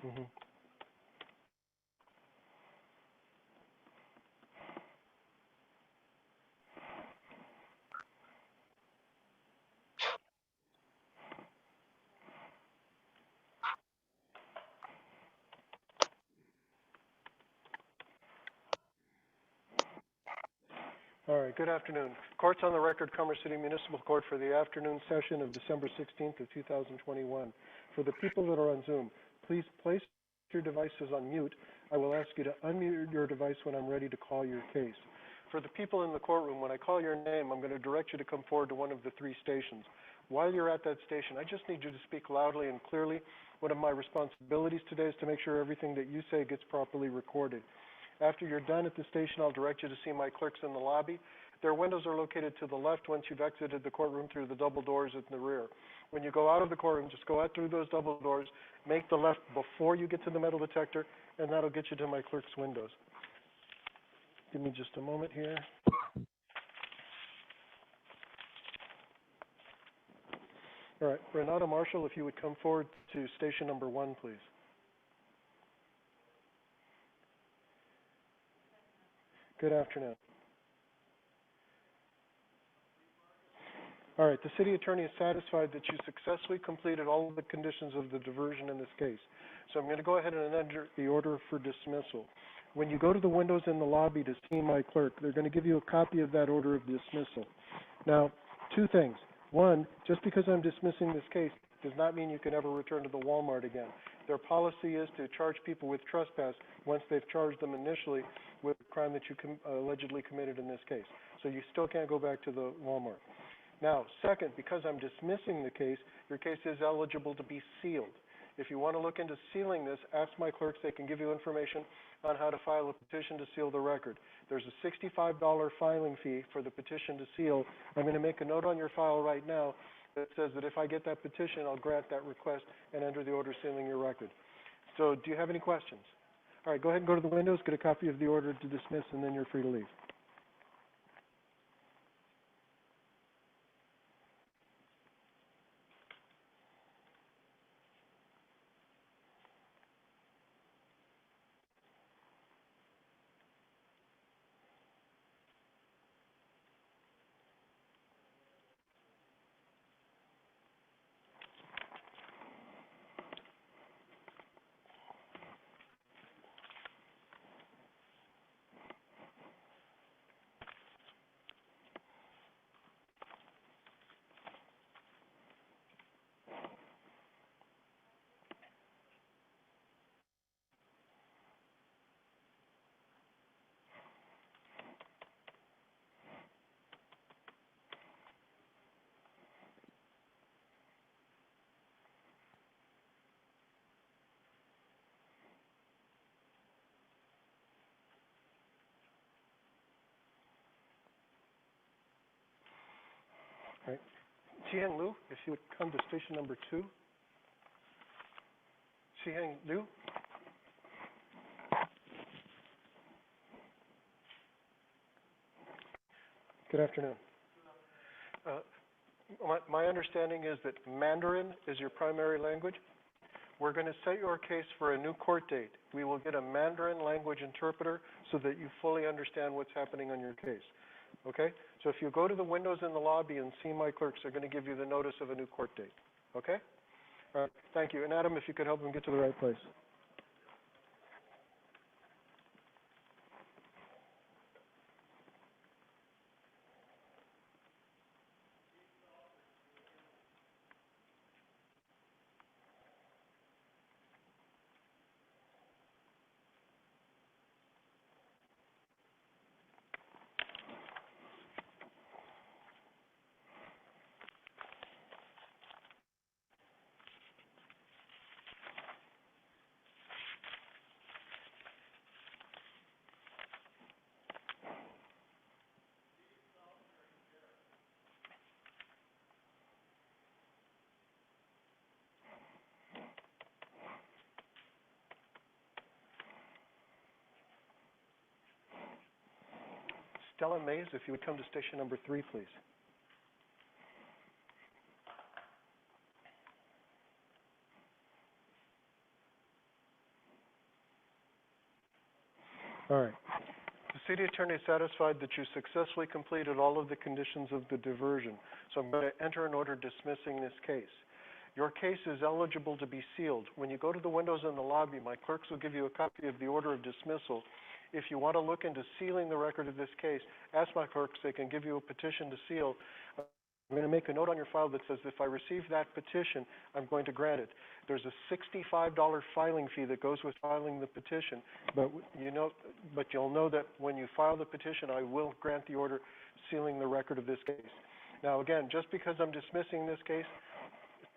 Mhm. All right, good afternoon. Court's on the record, Commerce City Municipal Court for the afternoon session of December 16th of 2021. For the people that are on Zoom, please place your devices on mute. I will ask you to unmute your device when I'm ready to call your case. For the people in the courtroom, when I call your name, I'm going to direct you to come forward to one of the 3 stations. While you're at that station, I just need you to speak loudly and clearly. One of my responsibilities today is to make sure everything that you say gets properly recorded. After you're done at the station, I'll direct you to see my clerks in the lobby. Their windows are located to the left once you've exited the courtroom through the double doors in the rear. When you go out of the courtroom, just go out through those double doors, make the left before you get to the metal detector, and that'll get you to my clerk's windows. Give me just a moment here. All right, Renata Marshall, if you would come forward to station number 1, please. Good afternoon. All right, the city attorney is satisfied that you successfully completed all of the conditions of the diversion in this case. So I'm going to go ahead and enter the order for dismissal. When you go to the windows in the lobby to see my clerk, they're going to give you a copy of that order of dismissal. Now, 2 things. 1, just because I'm dismissing this case does not mean you can ever return to the Walmart again. Their policy is to charge people with trespass once they've charged them initially with the crime that you allegedly committed in this case. So you still can't go back to the Walmart. Now, second, because I'm dismissing the case, your case is eligible to be sealed. If you want to look into sealing this, ask my clerks. They can give you information on how to file a petition to seal the record. There's a $65 filing fee for the petition to seal. I'm going to make a note on your file right now that says that if I get that petition, I'll grant that request and enter the order sealing your record. So do you have any questions? All right, go ahead and go to the windows, get a copy of the order to dismiss, and then you're free to leave. All right. Chiheng Liu, if you would come to station number 2. Chiheng Liu. Good afternoon. My understanding is that Mandarin is your primary language. We're going to set your case for a new court date. We will get a Mandarin language interpreter so that you fully understand what's happening on your case. Okay? So if you go to the windows in the lobby and see my clerks, they're going to give you the notice of a new court date. Okay? All right. Thank you. And Adam, if you could help them get to the right place. Stella Mays, if you would come to station number 3, please. All right. The city attorney is satisfied that you successfully completed all of the conditions of the diversion, so I'm going to enter an order dismissing this case. Your case is eligible to be sealed. When you go to the windows in the lobby, my clerks will give you a copy of the order of dismissal. If you want to look into sealing the record of this case, ask my clerks. They can give you a petition to seal. I'm going to make a note on your file that says if I receive that petition, I'm going to grant it. There's a $65 filing fee that goes with filing the petition, but you'll know that when you file the petition, I will grant the order sealing the record of this case. Now, again, just because I'm dismissing this case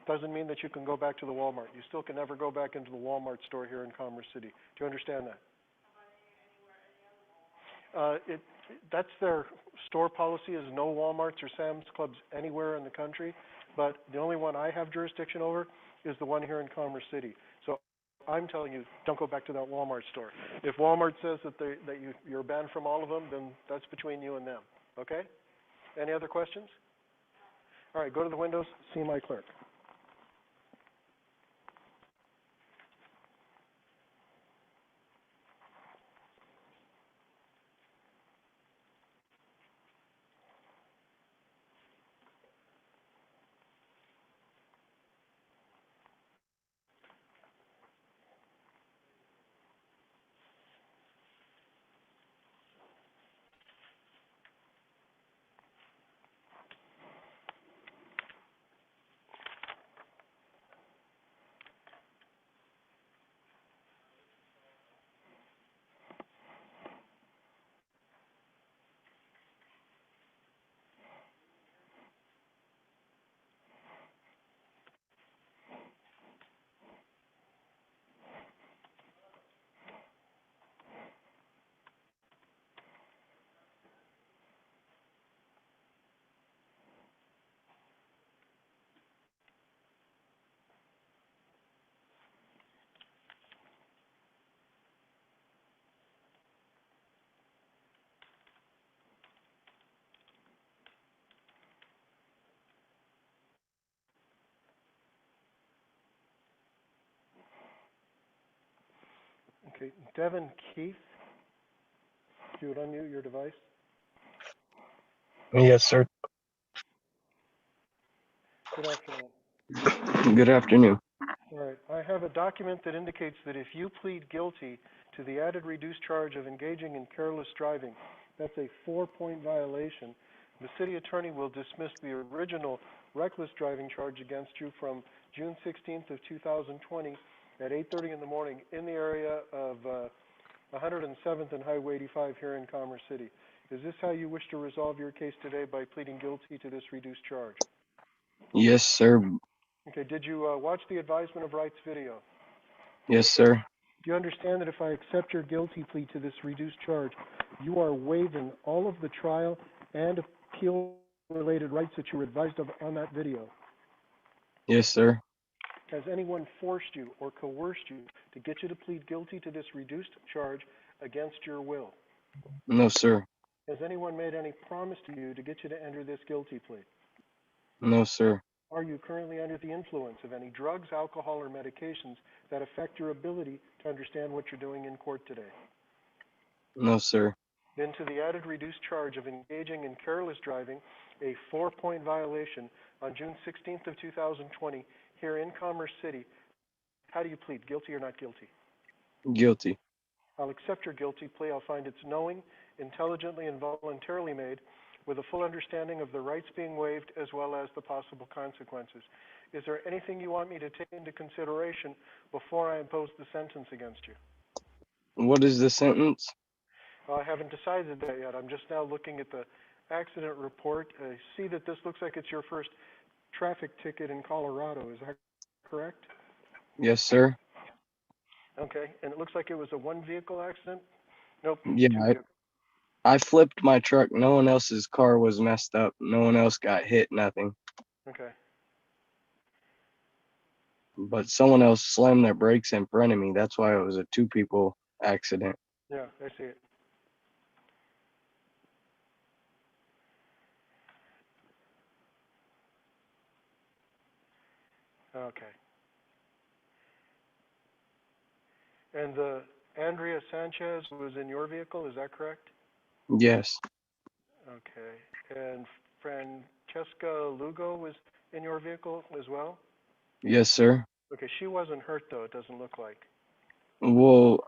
doesn't mean that you can go back to the Walmart. You still can never go back into the Walmart store here in Commerce City. Do you understand that? That's their store policy, is no Walmarts or Sam's Clubs anywhere in the country, but the only one I have jurisdiction over is the one here in Commerce City. So I'm telling you, don't go back to that Walmart store. If Walmart says that you're banned from all of them, then that's between you and them, okay? Any other questions? All right, go to the windows, see my clerk. Okay, Devin Keith, if you would unmute your device. Yes, sir. Good afternoon. Good afternoon. All right, I have a document that indicates that if you plead guilty to the added reduced charge of engaging in careless driving, that's a 4-point violation. The city attorney will dismiss the original reckless driving charge against you from June 16th of 2020 at 8:30 in the morning in the area of 107th and Highway 85 here in Commerce City. Is this how you wish to resolve your case today, by pleading guilty to this reduced charge? Yes, sir. Okay, did you watch the advisement of rights video? Yes, sir. Do you understand that if I accept your guilty plea to this reduced charge, you are waiving all of the trial and appeal-related rights that you were advised of on that video? Yes, sir. Has anyone forced you or coerced you to get you to plead guilty to this reduced charge against your will? No, sir. Has anyone made any promise to you to get you to enter this guilty plea? No, sir. Are you currently under the influence of any drugs, alcohol, or medications that affect your ability to understand what you're doing in court today? No, sir. Then to the added reduced charge of engaging in careless driving, a 4-point violation on June 16th of 2020 here in Commerce City. How do you plead, guilty or not guilty? Guilty. I'll accept your guilty plea. I'll find it's knowing, intelligently, and voluntarily made, with a full understanding of the rights being waived as well as the possible consequences. Is there anything you want me to take into consideration before I impose the sentence against you? What is the sentence? I haven't decided that yet. I'm just now looking at the accident report. I see that this looks like it's your first traffic ticket in Colorado. Is that correct? Yes, sir. Okay, and it looks like it was a one-vehicle accident? Nope, Yeah, two vehicles. I flipped my truck. No one else's car was messed up. No one else got hit, nothing. Okay. But someone else slammed their brakes in front of me. That's why it was a 2-people accident. Yeah, I see it. Okay. And the Andrea Sanchez was in your vehicle, is that correct? Yes. Okay. And Francesca Lugo was in your vehicle as well? Yes, sir. Okay, she wasn't hurt though, it doesn't look like. Well,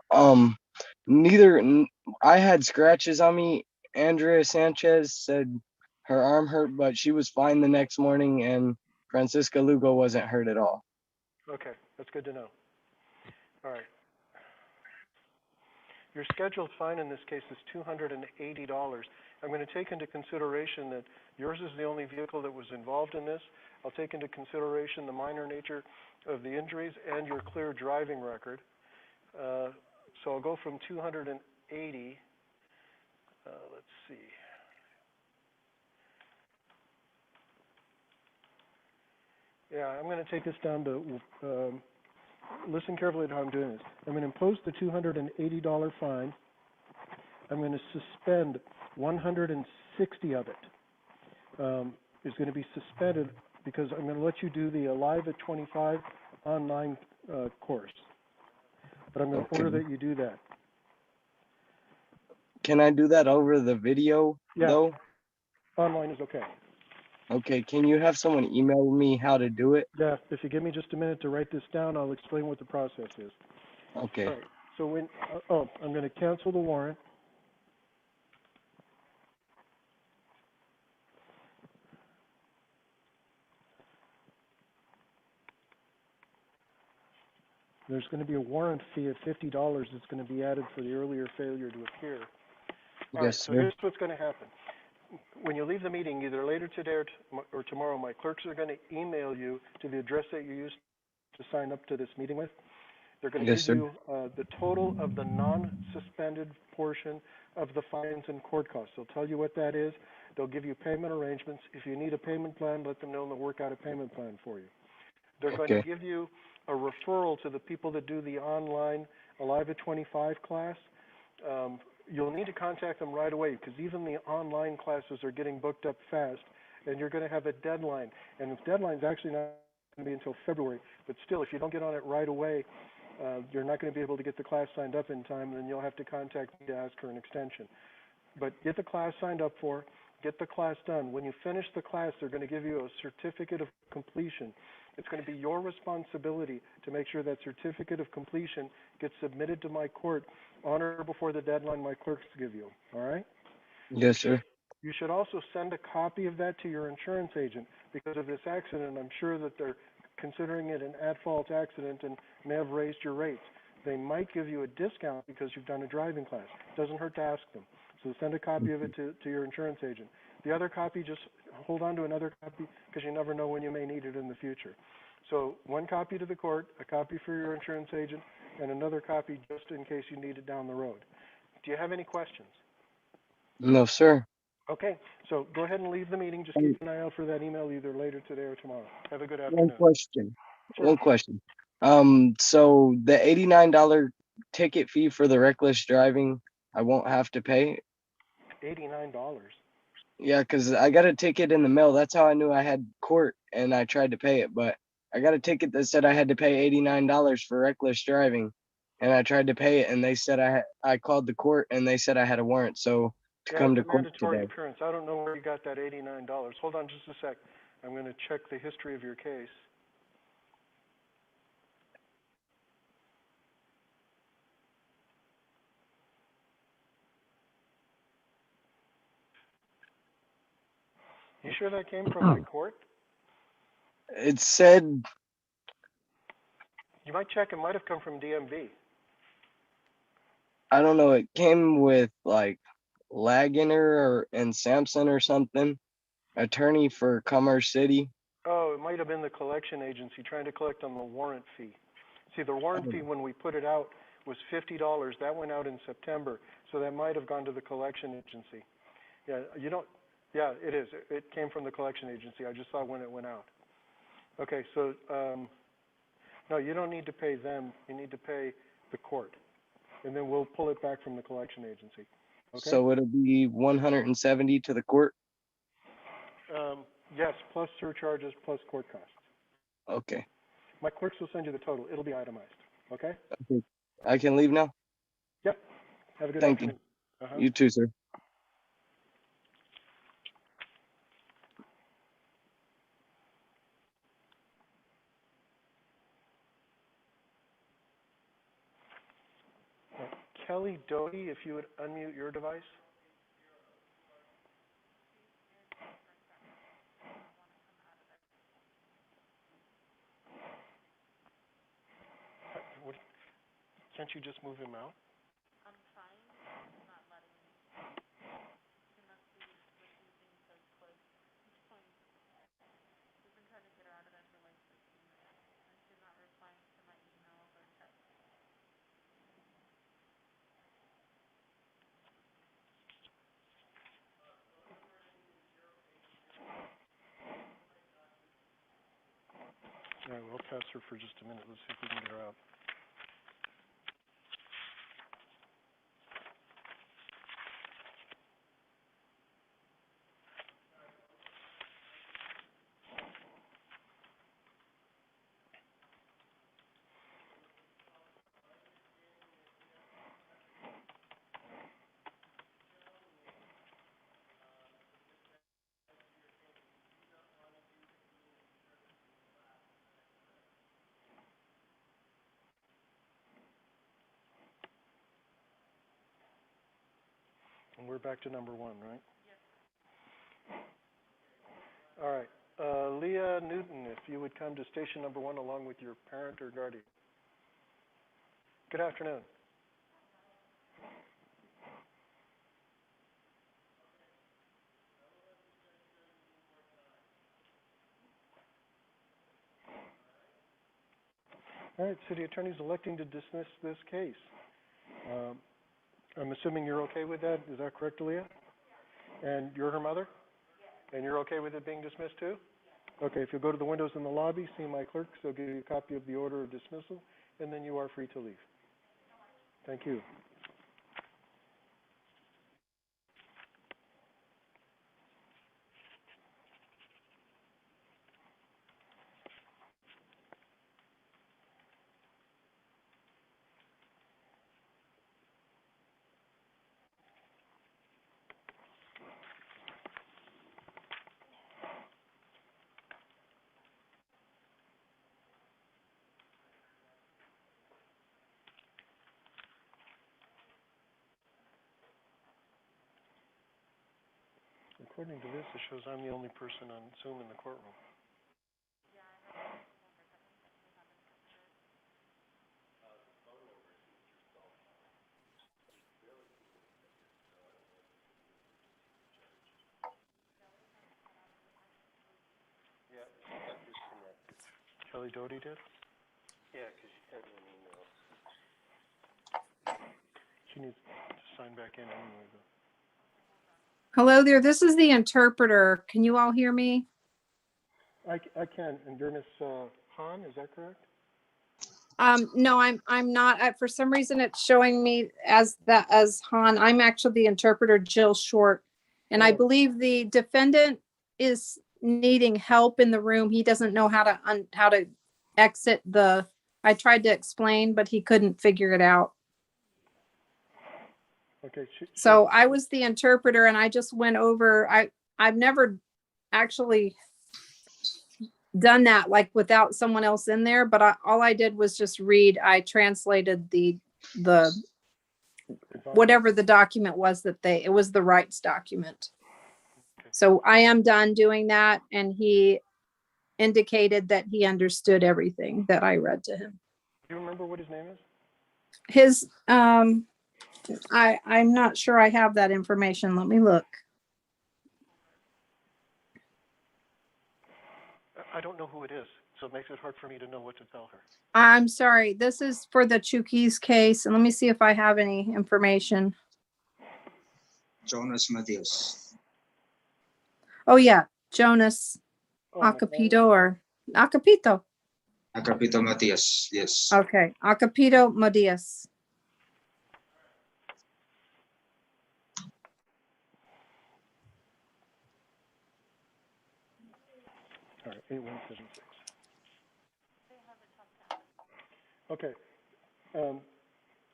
neither. I had scratches on me. Andrea Sanchez said her arm hurt, but she was fine the next morning, and Francisca Lugo wasn't hurt at all. Okay, that's good to know. All right. Your scheduled fine in this case is $280. I'm going to take into consideration that yours is the only vehicle that was involved in this. I'll take into consideration the minor nature of the injuries and your clear driving record. So I'll go from 280. Let's see. Yeah, I'm going to take this down to, listen carefully to how I'm doing this. I'm going to impose the $280 fine. I'm going to suspend 160 of it. Is going to be suspended because I'm going to let you do the Alive at 25 online course. But I'm going to order that you do that. Can I do that over the video, though? Online is okay. Okay, can you have someone email me how to do it? Yeah, if you give me just a minute to write this down, I'll explain what the process is. Okay. All right, so when, I'm going to cancel the warrant. There's going to be a warrant fee of $50 that's going to be added for the earlier failure to appear. All right, Yes, so sir. here's what's going to happen. When you leave the meeting, either later today or tomorrow, my clerks are going to email you to the address that you used to sign up to this meeting with. They're going to Yes, give sir. you the total of the non-suspended portion of the fines and court costs. They'll tell you what that is. They'll give you payment arrangements. If you need a payment plan, let them know and they'll work out a payment plan for you. They're going to Okay. give you a referral to the people that do the online Alive at 25 class. You'll need to contact them right away because even the online classes are getting booked up fast, and you're going to have a deadline. And the deadline's actually not going to be until February. But still, if you don't get on it right away, you're not going to be able to get the class signed up in time, and then you'll have to contact me to ask for an extension. But get the class signed up for, get the class done. When you finish the class, they're going to give you a certificate of completion. It's going to be your responsibility to make sure that certificate of completion gets submitted to my court on or before the deadline my clerks give you. All right? Yes, sir. You should also send a copy of that to your insurance agent because of this accident. I'm sure that they're considering it an at-fault accident and may have raised your rates. They might give you a discount because you've done a driving class. It doesn't hurt to ask them. So send a copy of it to your insurance agent. The other copy, just hold on to another copy because you never know when you may need it in the future. So one copy to the court, a copy for your insurance agent, and another copy just in case you need it down the road. Do you have any questions? No, sir. Okay, so go ahead and leave the meeting. Just keep an eye out for that email either later today or tomorrow. Have a good afternoon. One question. Sure. One question. So the $89 ticket fee for the reckless driving, I won't have to pay. $89. Yeah, 'cause I got a ticket in the mail. That's how I knew I had court, and I tried to pay it. But I got a ticket that said I had to pay $89 for reckless driving, and I tried to pay it, and they said I called the court, and they said I had a warrant. So to Yeah, come it's to a court mandatory today. appearance. I don't know where you got that $89. Hold on just a sec. I'm going to check the history of your case. You sure that came from my court? It said, You might check. It might have come from DMV. I don't know, it came with like Laginer and Sampson or something, attorney for Commerce City. Oh, it might have been the collection agency trying to collect on the warrant fee. See, the warrant fee when we put it out was $50. That went out in September, so that might have gone to the collection agency. Yeah, you don't. Yeah, it is. It came from the collection agency. I just saw when it went out. Okay, so no, you don't need to pay them. You need to pay the court, and then we'll pull it back from the collection agency. Okay? So it'll be 170 to the court. Yes, plus surcharges, plus court costs. Okay. My clerks will send you the total. It'll be itemized. Okay? Okay. I can leave now. Yep. Have a good Thank you. afternoon. Uh-huh. You too, sir. Kelly Doty, if you would unmute your device. What, can't you just move him out? All right, we'll pass her for just a minute. Let's see if we can get her out. And we're back to number 1, right? Yes. All right. Leah Newton, if you would come to station number 1 along with your parent or guardian. Good afternoon. All right, city attorney's electing to dismiss this case. I'm assuming you're okay with that. Is that correct, Leah? And you're her mother? And you're okay with it being dismissed too? Okay, if you'll go to the windows in the lobby, see my clerk, so give you a copy of the order of dismissal, and then you are free to leave. Thank you. According to this, it shows I'm the only person on Zoom in the courtroom. Yeah, that disconnected. Kelly Doty did? Yeah, because she sent me an email. She needs to sign back in anyway, though. Hello there, this is the interpreter. Can you all hear me? I can, and you're Miss Hahn, is that correct? No, I'm not. For some reason, it's showing me as Han. I'm actually the interpreter, Jill Short. And I Oh. believe the defendant is needing help in the room. He doesn't know how to exit the, I tried to explain, but he couldn't figure it out. Okay. So I was the interpreter and I just went over, I've never actually done that like without someone else in there, but all I did was just read. I translated the whatever the document was that it was the rights document. Okay. So I am done doing that, and he indicated that he understood everything that I read to him. Do you remember what his name is? His I'm not sure I have that information. Let me look. I don't know who it is, so it makes it hard for me to know what to tell her. I'm sorry. This is for the Chukis case, and let me see if I have any information. Jonas Matias. Oh yeah, Jonas Acapito or Acapito. Agapito Matias, yes. Okay, Acapito Matias. All right, 8176. Okay.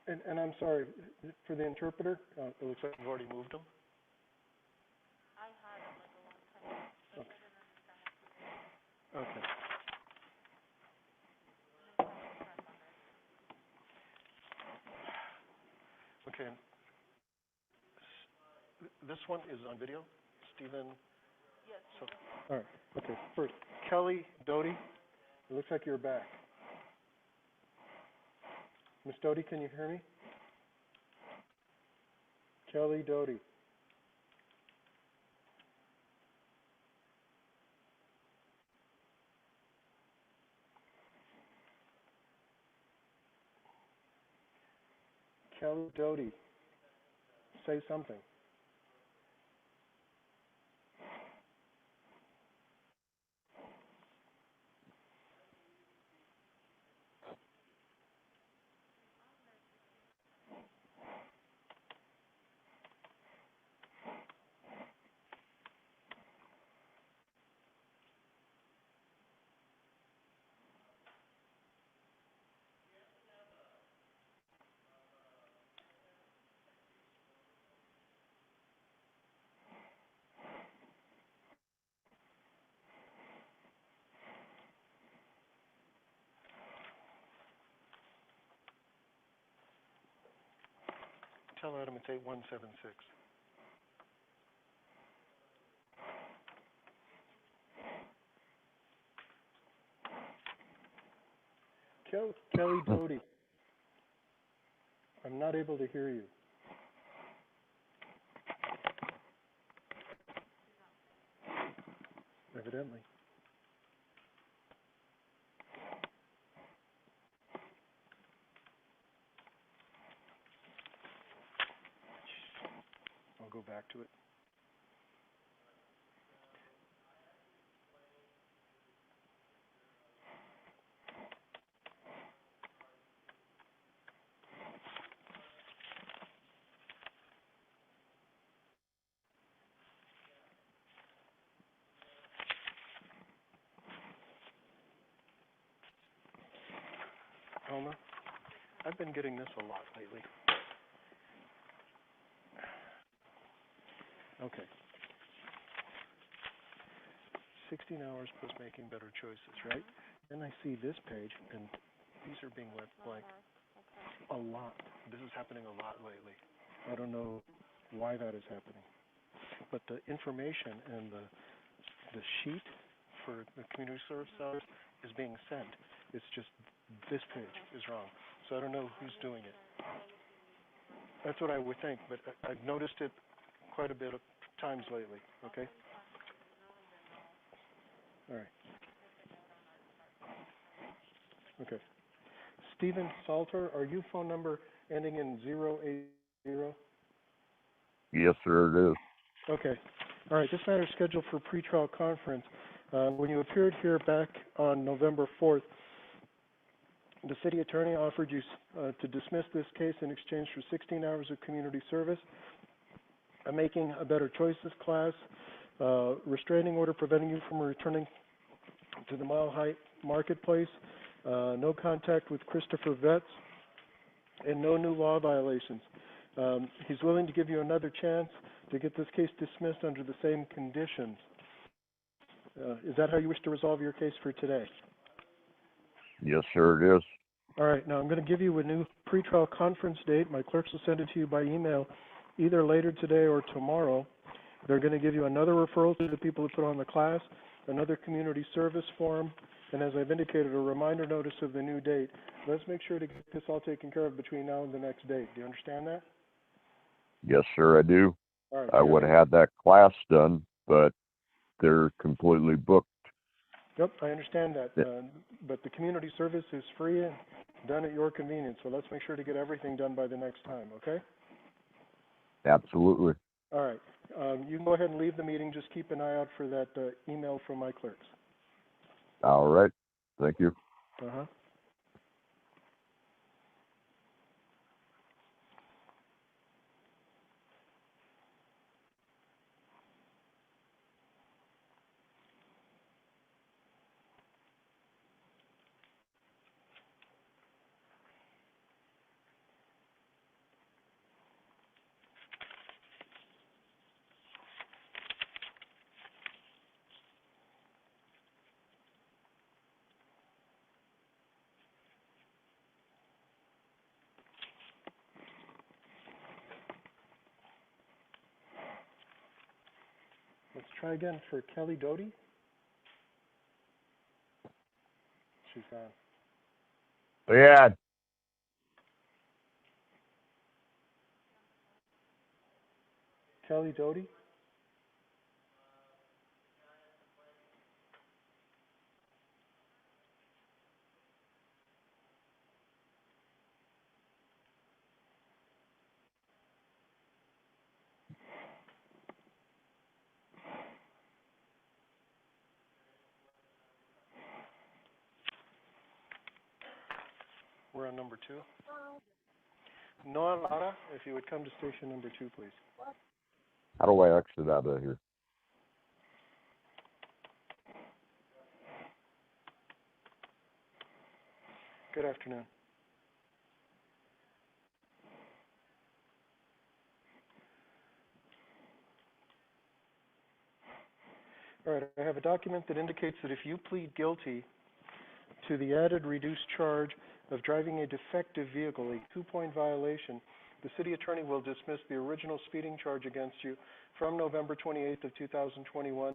And I'm sorry, for the interpreter, it looks like you've already moved them? Okay. Okay. This one is on video, Stephen? Yes. So, all right, okay. First, Kelly Doty, it looks like you're back. Miss Doty, can you hear me? Kelly Doty. Kelly Doty, say something. Tell Adam it's 8176. Kelly Doty, I'm not able to hear you. Evidently. I'll go back to it. Alma, I've been getting this a lot lately. Okay. 16 hours plus making better choices, right? Then I see this page, and these are being left blank a lot. This is happening a lot lately. I don't know why that is happening. But the information and the sheet for the community service hours is being sent. It's just this page is wrong. So I don't know who's doing it. That's what I would think, but I've noticed it quite a bit of times lately, okay? All right. Okay. Stephen Salter, are you phone number ending in 080? Yes, sir, it is. Okay. All right. This matter is scheduled for pretrial conference. When you appeared here back on November 4th, the city attorney offered you to dismiss this case in exchange for 16 hours of community service, a making a better choices class, restraining order preventing you from returning to the Mile High Marketplace, no contact with Christopher Vetz, and no new law violations. He's willing to give you another chance to get this case dismissed under the same conditions. Is that how you wish to resolve your case for today? Yes, sir, it is. All right. Now I'm going to give you a new pretrial conference date. My clerks will send it to you by email either later today or tomorrow. They're going to give you another referral to the people who put on the class, another community service form, and as I've indicated, a reminder notice of the new date. Let's make sure to get this all taken care of between now and the next date. Do you understand that? Yes, sir, I do. All right. I would have had that class done, but they're completely booked. Yep, I understand that. But the community service is free and done at your convenience, so let's make sure to get everything done by the next time, okay? Absolutely. All right. You can go ahead and leave the meeting. Just keep an eye out for that email from my clerks. All right. Thank you. Uh-huh. Try again for Kelly Doty. She's gone. Yeah, Kelly Doty? We're on number 2. Noah Lara, if you would come to station number 2, please. how do I exit out of here? Good afternoon. All right, I have a document that indicates that if you plead guilty to the added reduced charge of driving a defective vehicle, a 2-point violation, the city attorney will dismiss the original speeding charge against you from November 28th of 2021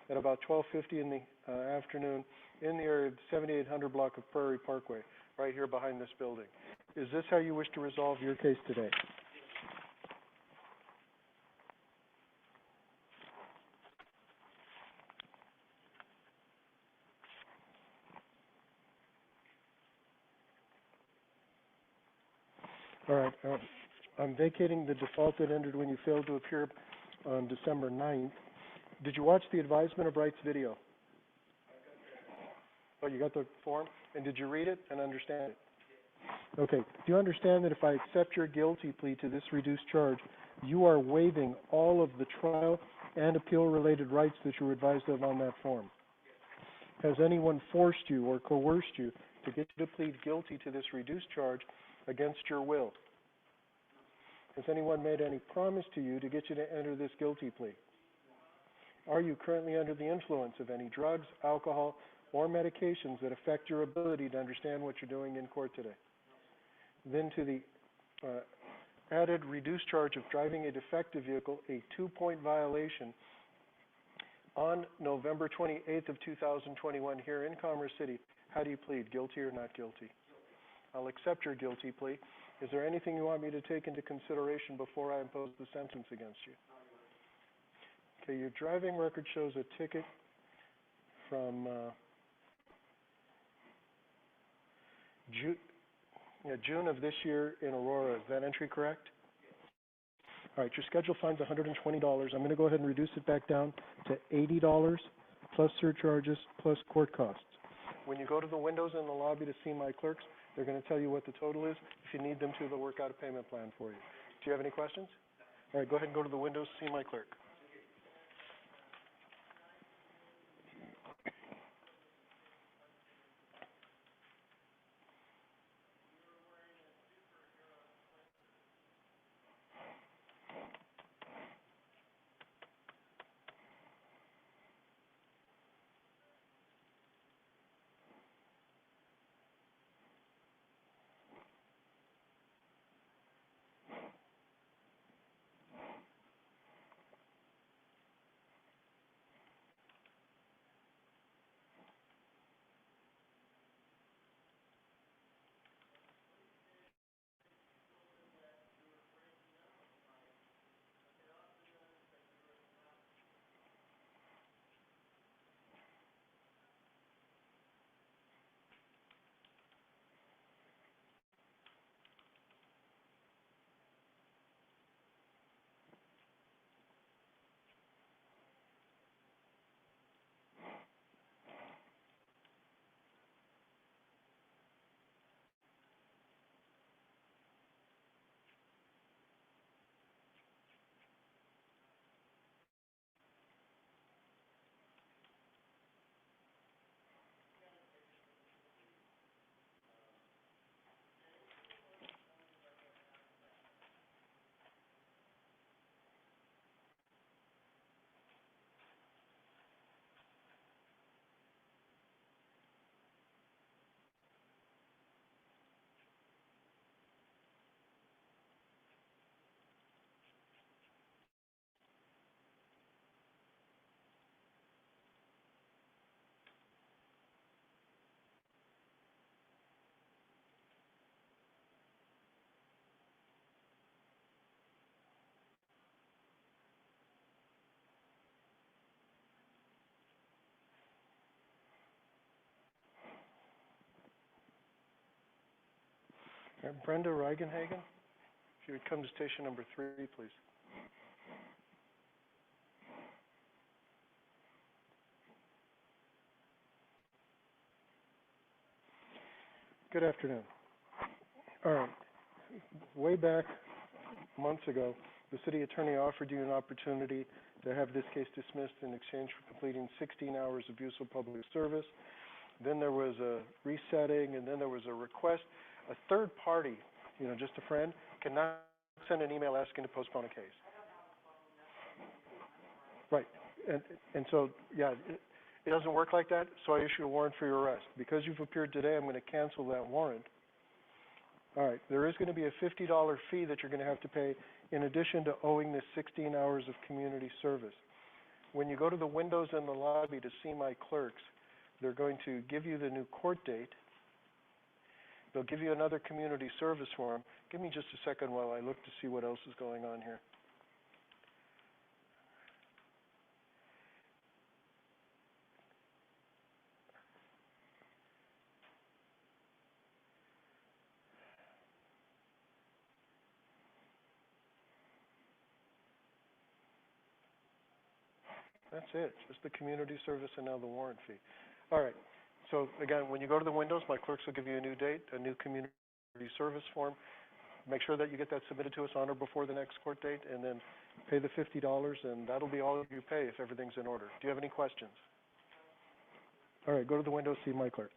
at about 12:50 in the afternoon in the area of the 7800 block of Prairie Parkway, right here behind this building. Is this how you wish to resolve your case today? All right, I'm vacating the default that entered when you failed to appear on December 9th. Did you watch the advisement of rights video? Oh, you got the form? And did you read it and understand it? Okay. Do you understand that if I accept your guilty plea to this reduced charge, you are waiving all of the trial and appeal-related rights that you were advised of on that form? Has anyone forced you or coerced you to get you to plead guilty to this reduced charge against your will? Has anyone made any promise to you to get you to enter this guilty plea? Are you currently under the influence of any drugs, alcohol, or medications that affect your ability to understand what you're doing in court today? Then to the added reduced charge of driving a defective vehicle, a 2-point violation on November 28th of 2021 here in Commerce City. How do you plead, guilty or not guilty? I'll accept your guilty plea. Is there anything you want me to take into consideration before I impose the sentence against you? Okay, your driving record shows a ticket from June of this year in Aurora. Is that entry correct? All right, your schedule fine's $120. I'm going to go ahead and reduce it back down to $80 plus surcharges plus court costs. When you go to the windows in the lobby to see my clerks, they're going to tell you what the total is. If you need them to, they'll work out a payment plan for you. Do you have any questions? All right, go ahead and go to the windows, see my clerk. Brenda Reigenhagen, if you would come to station number 3, please. Good afternoon. All right. Way back months ago, the city attorney offered you an opportunity to have this case dismissed in exchange for completing 16 hours of use of public service. Then there was a resetting, and then there was a request. A third party, just a friend, cannot send an email asking to postpone a case. Right. And so, yeah, it doesn't work like that, so I issue a warrant for your arrest. Because you've appeared today, I'm going to cancel that warrant. All right, there is going to be a $50 fee that you're going to have to pay in addition to owing this 16 hours of community service. When you go to the windows in the lobby to see my clerks, they're going to give you the new court date. They'll give you another community service form. Give me just a second while I look to see what else is going on here. That's it, just the community service and now the warrant fee. All right, so again, when you go to the windows, my clerks will give you a new date, a new community service form. Make sure that you get that submitted to us on or before the next court date, and then pay the $50, and that'll be all you pay if everything's in order. Do you have any questions? All right, go to the window, see my clerk.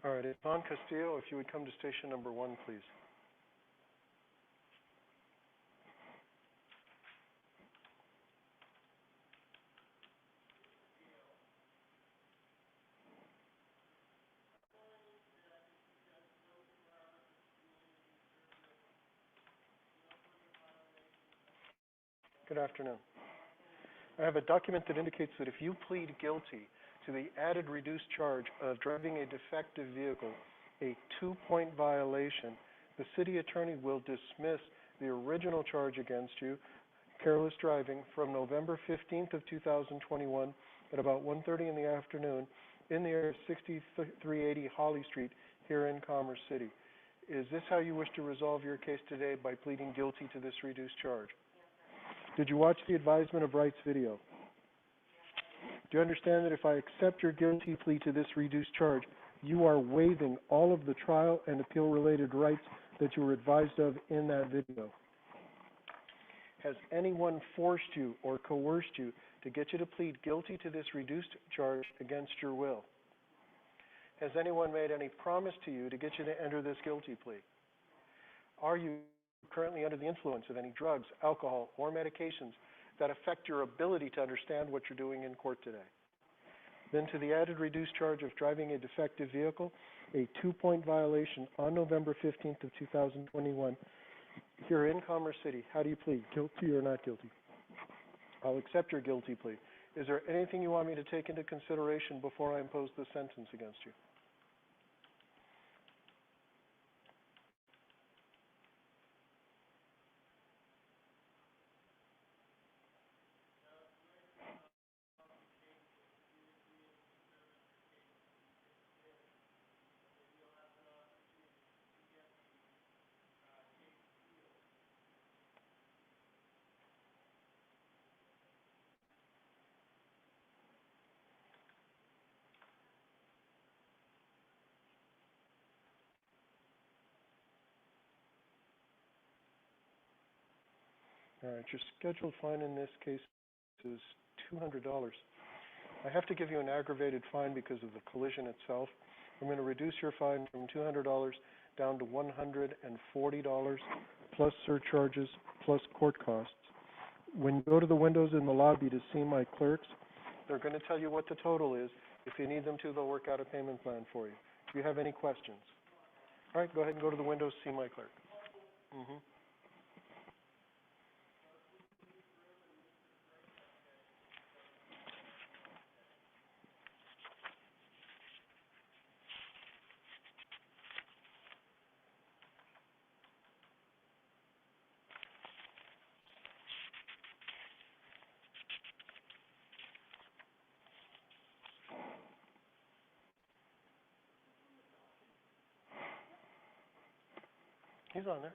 All right, Yvonne Castillo, if you would come to station number 1, please. Good afternoon. I have a document that indicates that if you plead guilty to the added reduced charge of driving a defective vehicle, a 2-point violation, the city attorney will dismiss the original charge against you, careless driving, from November 15th of 2021 at about 1:30 in the afternoon in the area of 6380 Holly Street here in Commerce City. Is this how you wish to resolve your case today, by pleading guilty to this reduced charge? Did you watch the advisement of rights video? Do you understand that if I accept your guilty plea to this reduced charge, you are waiving all of the trial and appeal-related rights that you were advised of in that video? Has anyone forced you or coerced you to get you to plead guilty to this reduced charge against your will? Has anyone made any promise to you to get you to enter this guilty plea? Are you currently under the influence of any drugs, alcohol, or medications that affect your ability to understand what you're doing in court today? Then to the added reduced charge of driving a defective vehicle, a 2-point violation on November 15th of 2021 here in Commerce City. How do you plead, guilty or not guilty? I'll accept your guilty plea. Is there anything you want me to take into consideration before I impose the sentence against you? All right, your scheduled fine in this case is $200. I have to give you an aggravated fine because of the collision itself. I'm going to reduce your fine from $200 down to $140 plus surcharges plus court costs. When you go to the windows in the lobby to see my clerks, they're going to tell you what the total is. If you need them to, they'll work out a payment plan for you. Do you have any questions? All right, go ahead and go to the windows, see my clerk. He's on there.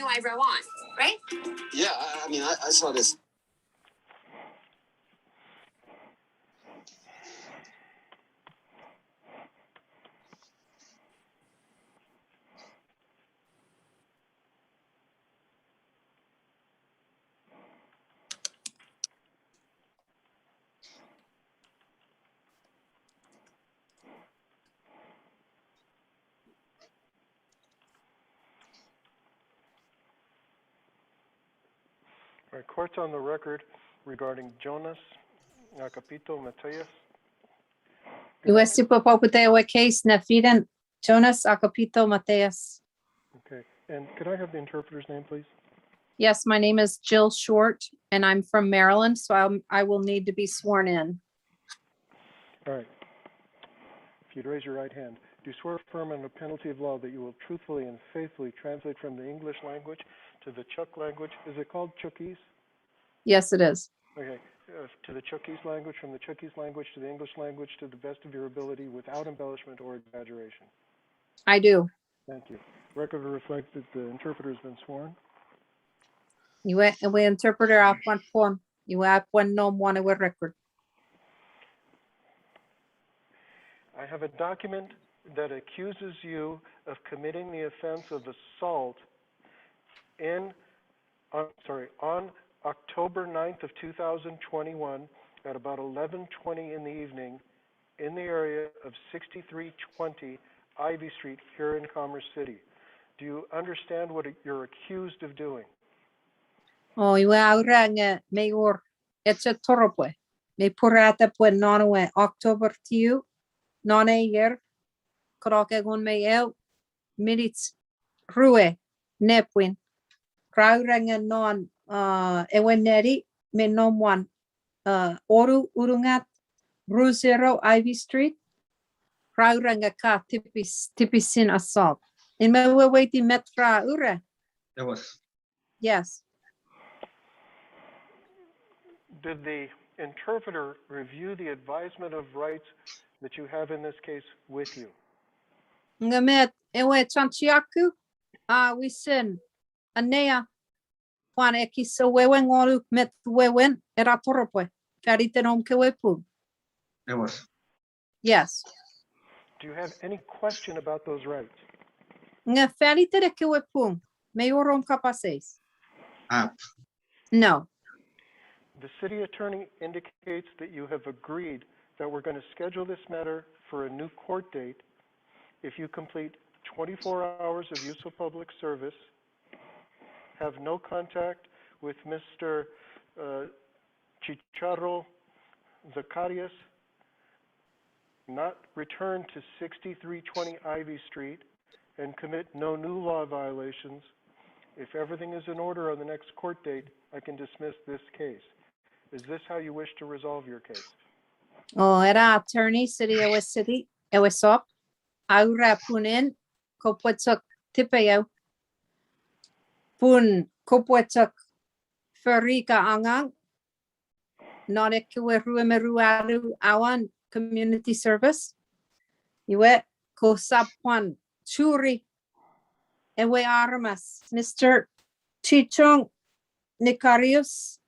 I row on, right? Yeah, I mean, I saw this. All right, court's on the record regarding Jonas Agapito Mateus. USC Popoputeo case Nefiden Jonas Agapito Mateus. Okay, and could I have the interpreter's name, please? Yes, my name is Jill Short and I'm from Maryland, so I will need to be sworn in. All right. If you'd raise your right hand. Do you swear affirm under penalty of law that you will truthfully and faithfully translate from the English language to the Chuk language? Is it called Chukese? Yes, it is. Okay. To the Chukese language, from the Chukese language to the English language to the best of your ability without embellishment or exaggeration. I do. Thank you. Record will reflect that the interpreter has been sworn. We interpreter up one form. You have one no one with record. I have a document that accuses you of committing the offense of assault on October 9th of 2021 at about 11:20 in the evening in the area of 6320 Ivy Street here in Commerce City. Do you understand what you're accused of doing? Oh, you are mayor. It's a torpe. Me purata pues non October to you. Non a year. Kroke gon me el. Minutes rue nepwin. Krauranga non eweneri me non one oru urungat Ruzero Ivy Street. Krauranga ka tipisin assault. In my way to metra ure. That was. Yes. Did the interpreter review the advisement of rights that you have in this case with you? Ngamet ewe chanchiaku we sin anea Juan X wewen ngolu met wewen era torpe. Feritenom kewepu. That was. Yes. Do you have any question about those rights? Nga feritere kewepu. Mayoron capaces. No. The city attorney indicates that you have agreed that we're going to schedule this matter for a new court date if you complete 24 hours of use of public service, have no contact with Mr. Chicharro Zacarias, not return to 6320 Ivy Street, and commit no new law violations. If everything is in order on the next court date, I can dismiss this case. Is this how you wish to resolve your case? Oh, era attorney city ewesop. Aura punin kopwetok tipeo. Pun kopwetok ferika angang. Not ekiwe ruemeruaru awan community service. Iwe ko sapwan churi. Ewe armas. Mr. Chichong Nicarius.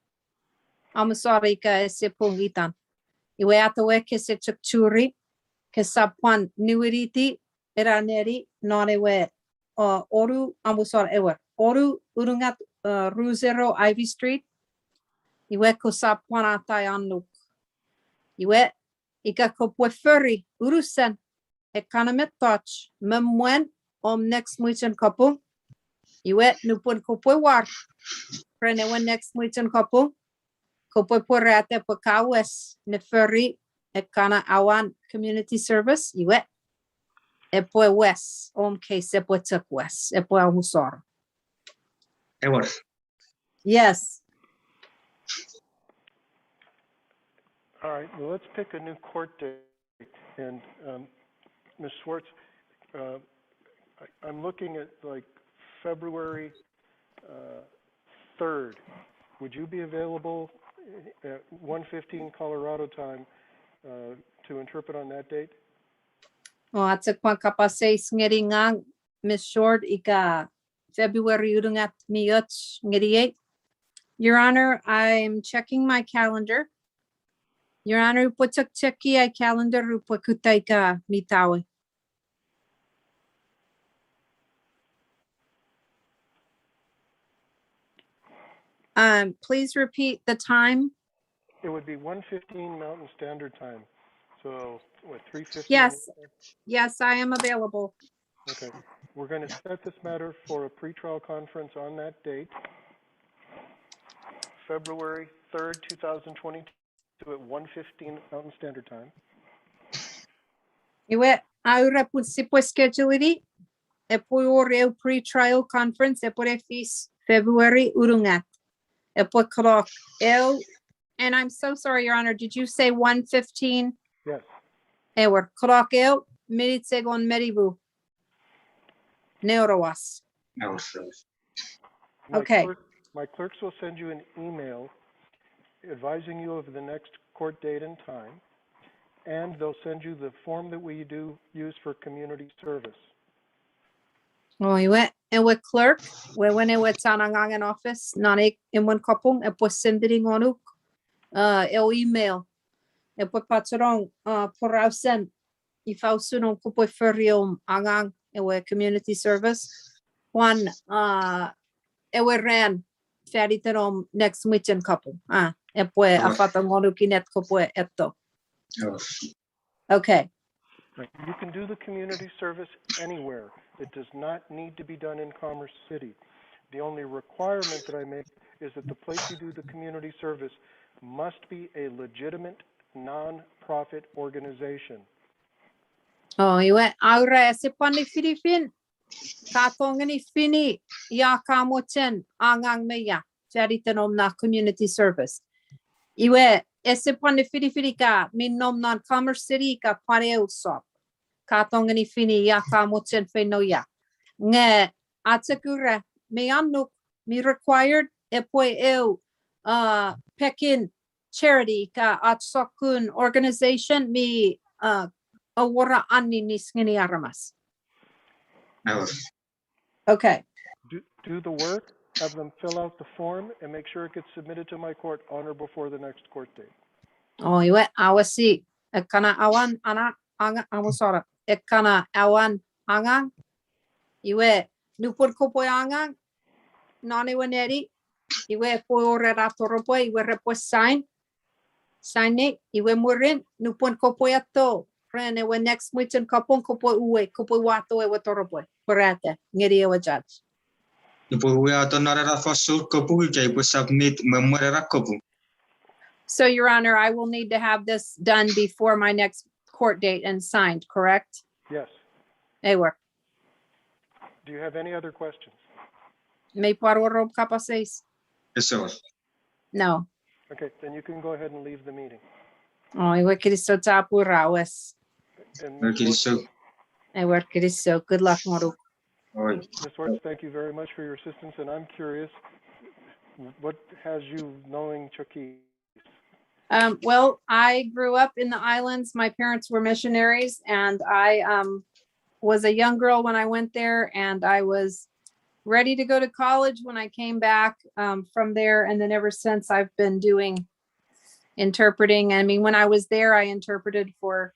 I'm sorry ka se pungitan. Iwe atawe ke se churi. Ke sapwan niwiriti. Eraneri nonewe. Oru ambusor ewer. Oru urungat Ruzero Ivy Street. Iwe ko sapwan atay anuk. Iwe ika ko pweferi urusen. Economic touch. Memwen next muchen couple. Iwe nupun ko pwewar. Prenewen next muchen couple. Ko pwerate pwekawes. Neferi ekana awan community service. Iwe. Epwe west, case epwe tuk west, epwe almusor. It was. Yes. All right, well, let's pick a new court date. And Ms. Schwartz, I'm looking at like February 3rd. Would you be available at 1:15 Colorado time to interpret on that date? Atsak pa kapasay ngeri ngang Miss Short ika February urungat miyot ngeri. Your Honor, I'm checking my calendar. Your Honor, putak cheki ay calendar upakutay ka mitawe. Please repeat the time. It would be 1:15 Mountain Standard Time. So what, 3:15? Yes. Yes, I am available. Okay, we're going to set this matter for a pretrial conference on that date, February 3rd, 2022 at 1:15 Mountain Standard Time. Iwe aura pusipo schedule epo oreo pre-trial conference epo refis February urungat epo clock and I'm so sorry, Your Honor, did you say 1:15? Yes. Ewer clock minutes segon meribu neurowas. It was. Okay. My clerks will send you an email advising you of the next court date and time, and they'll send you the form that we use for community service. Oh, iwe ewe clerk when ewe tanangang in office nanik in one kopong epo sending onuk email epo patrong porausen ifausunong kupo ferium angang ewe community service one ewe ran feriterom next weekend couple epo afatang onuk inet kupo eto. It was. Okay. Right. You can do the community service anywhere. It does not need to be done in Commerce City. The only requirement that I make is that the place you do the community service must be a legitimate non-profit organization. Oh, iwe aura ese pani Philippine katongani fini ya kamochen angang meya feritenom na community service. Iwe ese pani Philippine ka minom non Commerce City ka pareo sop. Katongani fini ya kamochen fenoya. Nge atsakura me anuk me required epoe pekin charity ka atsokun organization me awara ani nisngini aramas. It was. Okay. Do the work, have them fill out the form, and make sure it gets submitted to my court on or before the next court date. Oh, iwe awasi ekana awan ana anga amusora ekana awan angang iwe nupur kopoy angang nani waneri iwe poore ratoropo iwe repo sign it iwe murin nupun kopoy ato friend iwe next weekend kopon kopoy uwe kopoy wato iwe toropo porate ngeri iwe judge. So, Your Honor, I will need to have this done before my next court date and signed, correct? Yes. Ewer. Do you have any other questions? May paro rob kapaseis? Yes, it was. No. Okay, then you can go ahead and leave the meeting. Oh, iwe kiriso tapu rawes. And Okay, so. Ewer kiriso. Good luck, Moru. All right. Ms. Schwartz, thank you very much for your assistance, and I'm curious, what has you knowing Chucky? Well, I grew up in the islands. My parents were missionaries, and I was a young girl when I went there, and I was ready to go to college when I came back from there. And then ever since, I've been doing interpreting. I mean, when I was there, I interpreted for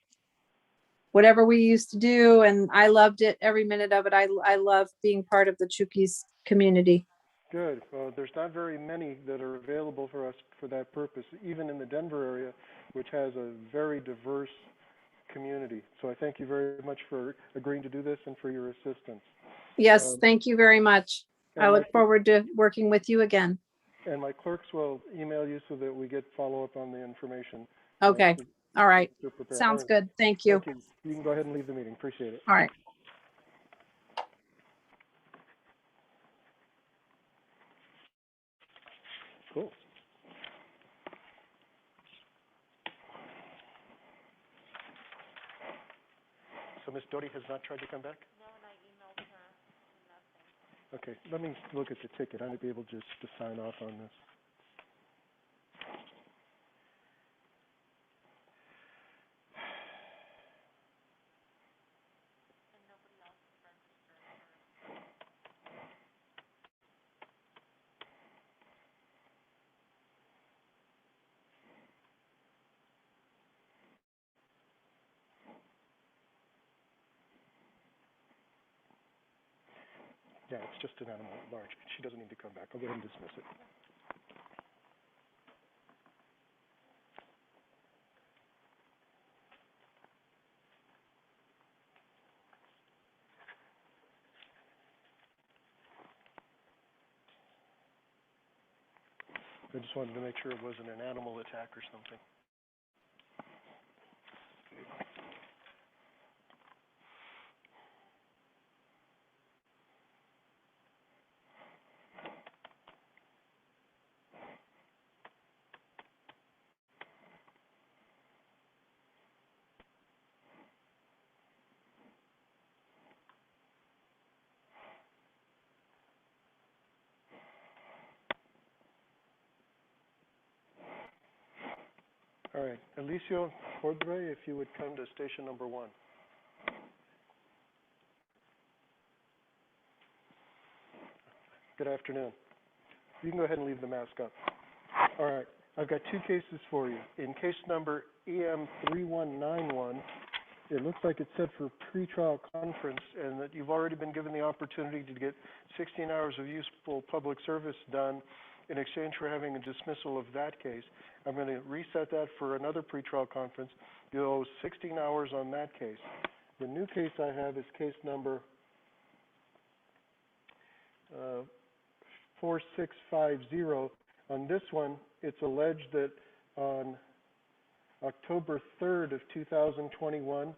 whatever we used to do, and I loved it, every minute of it. I love being part of the Chukis community. Good. Well, there's not very many that are available for us for that purpose, even in the Denver area, which has a very diverse community. So I thank you very much for agreeing to do this and for your assistance. Yes, thank you very much. I and look forward to working with you again. And my clerks will email you so that we get follow-up on the information. Okay. All right. To prepare. Sounds All right. good. Thank you. Thank you. You can go ahead and leave the meeting. Appreciate it. All right. Cool. So Ms. Doty has not tried to come back? No, and I emailed her. Nothing. Okay, let me look at the ticket. I might be able just to sign off on this. Yeah, it's just an animal at large. She doesn't need to come back. I'll go ahead and dismiss it. I just wanted to make sure it wasn't an animal attack or something. All right, Alicio Cordray, if you would come to station number 1. Good afternoon. You can go ahead and leave the mask up. All right, I've got 2 cases for you. In case number EM3191, it looks like it's set for pretrial conference and that you've already been given the opportunity to get 16 hours of useful public service done in exchange for having a dismissal of that case. I'm going to reset that for another pretrial conference. You'll owe 16 hours on that case. The new case I have is case number 4650. On this one, it's alleged that on October 3rd of 2021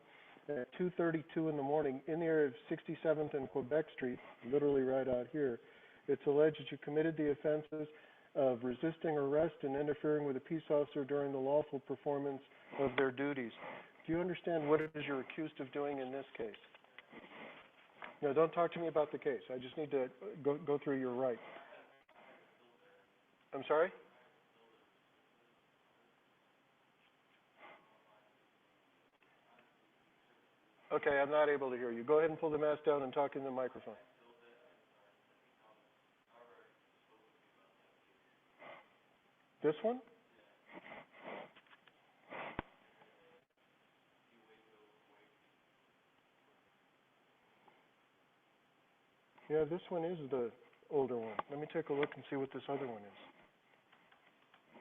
at 2:32 in the morning in the area of 67th and Quebec Street, literally right out here, it's alleged that you committed the offenses of resisting arrest and interfering with a peace officer during the lawful performance of their duties. Do you understand what it is you're accused of doing in this case? No, don't talk to me about the case. I just need to go through your right. I'm sorry? Okay, I'm not able to hear you. Go ahead and pull the mask down and talk in the microphone. This one? Yeah, this one is the older one. Let me take a look and see what this other one is.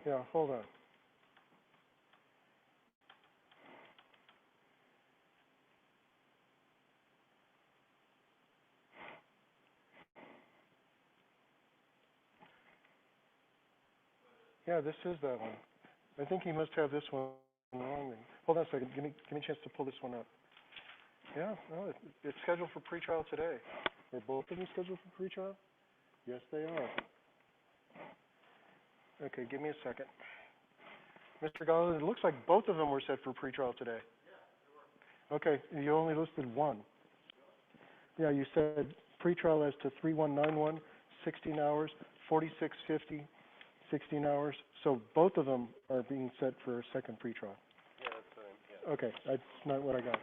Yeah, hold on. Yeah, this is that one. I think he must have this one wrong. Hold on a second. Give me a chance to pull this one up. Yeah, no, it's scheduled for pretrial today. Are both of them scheduled for pretrial? Yes, they are. Okay, give me a second. Mr. Gallo, it looks like both of them were set for pretrial today. Yeah, they were. Okay, you only listed one. Yeah, you said pretrial as to 3191, 16 hours, 4650, 16 hours? So both of them are being set for a second pretrial? Yeah, that's fine, yeah. Okay, that's not what I got.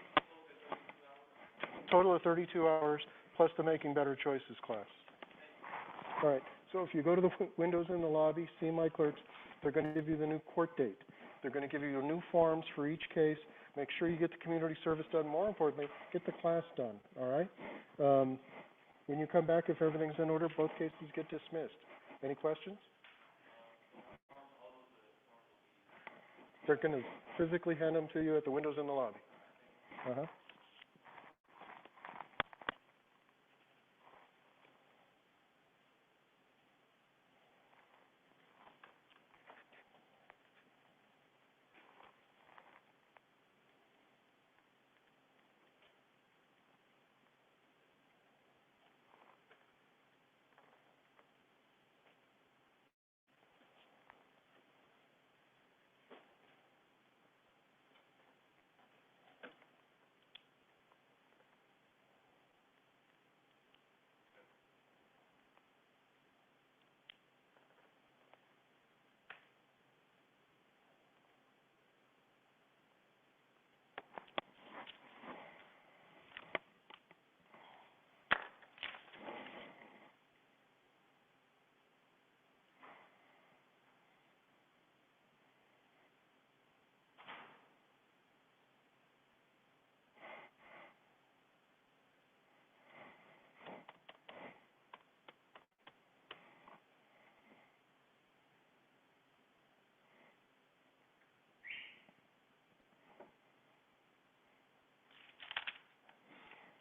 Total of 32 hours plus the Making Better Choices class. All right, so if you go to the windows in the lobby, see my clerks, they're going to give you the new court date. They're going to give you your new forms for each case. Make sure you get the community service done. More importantly, get the class done, all right? When you come back, if everything's in order, both cases get dismissed. Any questions? They're going to physically hand them to you at the windows in the lobby. Uh-huh.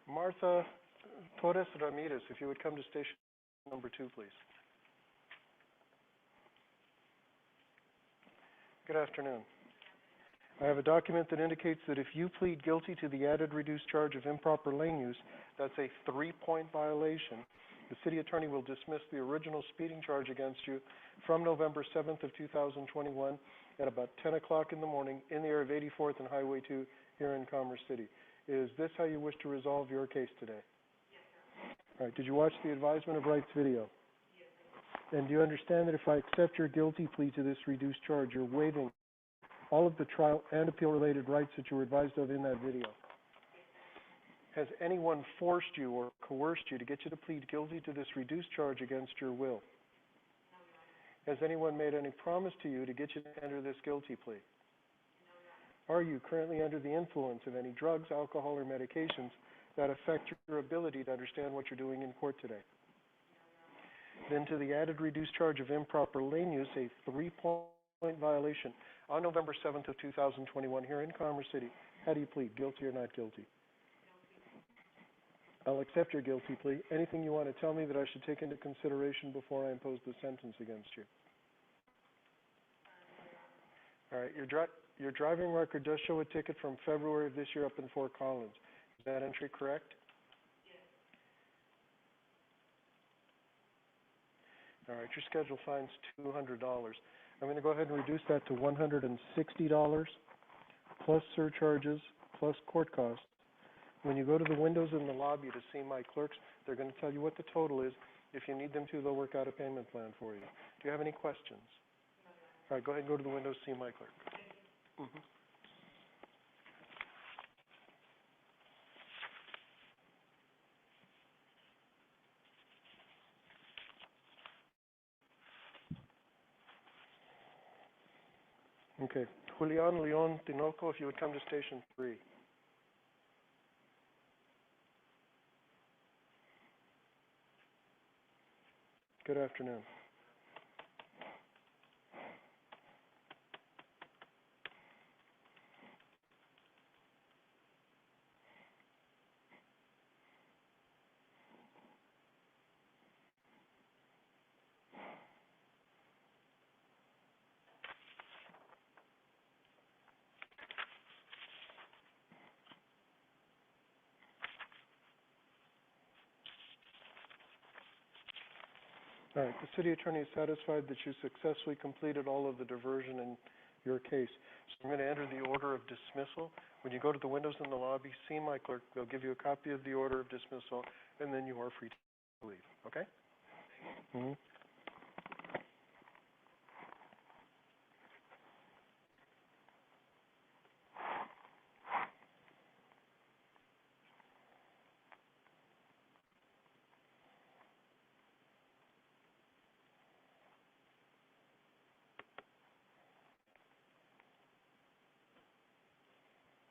Martha Torres Ramirez, if you would come to station number 2, please. Good afternoon. I have a document that indicates that if you plead guilty to the added reduced charge of improper lane use, that's a 3-point violation. The city attorney will dismiss the original speeding charge against you from November 7th of 2021 at about 10 o'clock in the morning in the area of 84th and Highway 2 here in Commerce City. Is this how you wish to resolve your case today? Yes, sir. All right. Did you watch the advisement of rights video? Yes, sir. And do you understand that if I accept your guilty plea to this reduced charge, you're waiving all of the trial and appeal-related rights that you were advised of in that video? Has anyone forced you or coerced you to get you to plead guilty to this reduced charge against your will? No, has anyone made any promise to you to get you to enter this guilty plea? Are you currently under the influence of any drugs, alcohol, or medications that affect your ability to understand what you're doing in court today? Then to the added reduced charge of improper lane use, a 3-point violation on November 7th of 2021 here in Commerce City. How do you plead, guilty or not guilty? I'll accept your guilty plea. Anything you want to tell me that I should take into consideration before I impose the sentence against you? All right, your driving record does show a ticket from February of this year up in Fort Collins. Is that entry correct? Yes. All right, your schedule fine's $200. I'm going to go ahead and reduce that to $160 plus surcharges plus court costs. When you go to the windows in the lobby to see my clerks, they're going to tell you what the total is. If you need them to, they'll work out a payment plan for you. Do you have any questions? All right, go ahead and go to the windows, see my clerk. Mm-hmm. Okay, Julian Leon Tinoco, if you would come to station 3. Good afternoon. All right, the city attorney is satisfied that you successfully completed all of the diversion in your case. So I'm going to enter the order of dismissal. When you go to the windows in the lobby, see my clerk. They'll give you a copy of the order of dismissal, and then you are free to leave, okay? Mm-hmm.